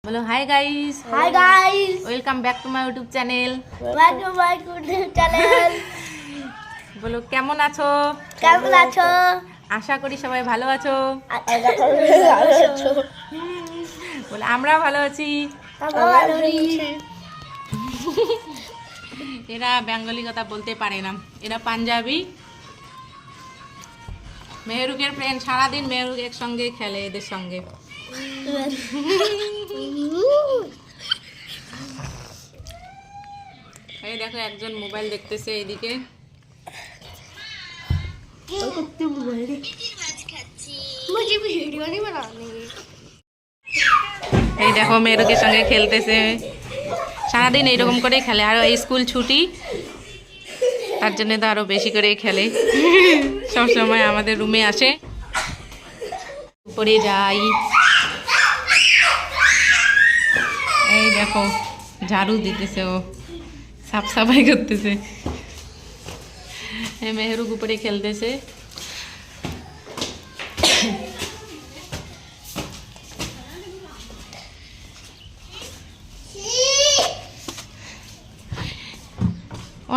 বলো hi guys. Hi guys, welcome back to my YouTube channel. Welcome to my YouTube channel. বলো কেমন আছো? কেমন আছো? আশা করি সবাই ভালো আছো। বলো আমরা ভালো আছি। এরা বেঙ্গলি কথা বলতে পারে না, এরা পাঞ্জাবি। মেহরুকের ফ্রেন্ড, সারাদিন মেহরুক একসঙ্গে খেলে এদের সঙ্গে। এই দেখো একজন মোবাইল দেখতেছে এইদিকে। এই দেখো মেহরুকের সঙ্গে খেলতেছে, সারাদিন এইরকম করেই খেলে। আর এই স্কুল ছুটি, তার জন্য তো আরো বেশি করেই খেলে। সবসময় আমাদের রুমে আসে, উপরে যাই। এই দেখো ঝাড়ু দিতেছে, ও সাফ সাফাই করতেছে। এই মেহরুক উপরে খেলতেছে।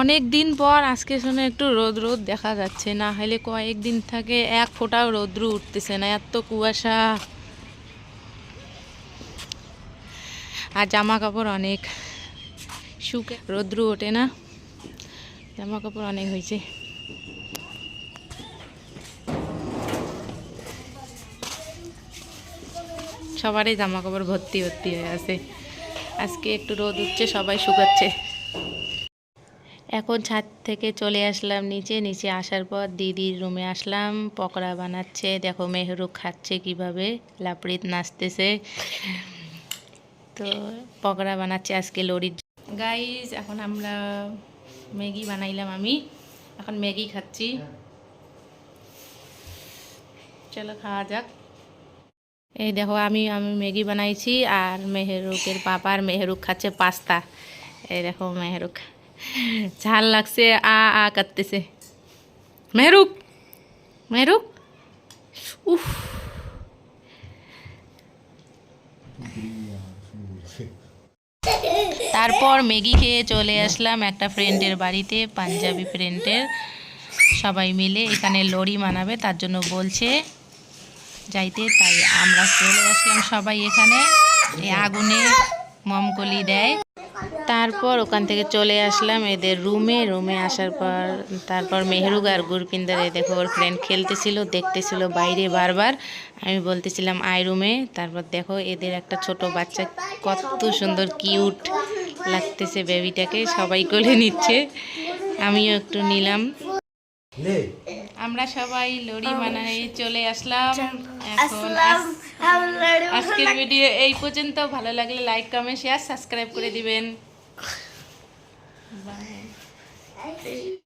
অনেক দিন পর আজকে শুনে একটু রোদ রোদ দেখা যাচ্ছে, না হলে কয়েকদিন থেকে এক ফোঁটাও রোদ্রু উঠতেছে না, এত কুয়াশা। আর জামা কাপড় অনেক শুকে, রোদ্রু ওঠে না, জামা কাপড় অনেক হয়েছে। সবারই জামা কাপড় ভর্তি ভর্তি হয়ে আছে। আজকে একটু রোদ উঠছে, সবাই শুকাচ্ছে। এখন ছাদ থেকে চলে আসলাম নিচে। নিচে আসার পর দিদির রুমে আসলাম, পকোড়া বানাচ্ছে। দেখো মেহরুক খাচ্ছে কিভাবে, লাপড়িত নাচতেছে। তো পকোড়া বানাচ্ছে আজকে লরির গাইস। এখন আমরা ম্যাগি বানাইলাম, আমি এখন ম্যাগি খাচ্ছি। চলো খাওয়া যাক। এই দেখো আমি ম্যাগি বানাইছি, আর মেহরুকের পাপা আর মেহরুক খাচ্ছে পাস্তা। এই দেখো মেহরুক ঝাল লাগছে, আ আ করতেছে। মেহরুক মেহরুক উফ। তারপর ম্যাগি খেয়ে চলে আসলাম একটা ফ্রেন্ডের বাড়িতে, পাঞ্জাবি ফ্রেন্ডের। সবাই মিলে এখানে লড়ি মানাবে, তার জন্য বলছে যাইতে, তাই আমরা চলে আসলাম সবাই এখানে। এই আগুনে মমকলি দেয়। তারপর ওখান থেকে চলে আসলাম এদের রুমে আসার পর তারপর মেহরুক আর গুরপিন্দার, দেখো ওর ফ্রেন্ড খেলতেছিল, দেখতেছিল বাইরে বারবার। আমি বলতেছিলাম আই রুমে। তারপর দেখো এদের একটা ছোট বাচ্চা, কত সুন্দর কিউট লাগতেছে বেবিটাকে, সবাই কোলে নিচ্ছে, আমিও একটু নিলাম। আমরা সবাই লড়ি মানাই চলে আসলাম। এখন আজকের ভিডিও এই পর্যন্ত। ভালো লাগলে লাইক কমেন্ট শেয়ার সাবস্ক্রাইব করে দিবেন। বাই।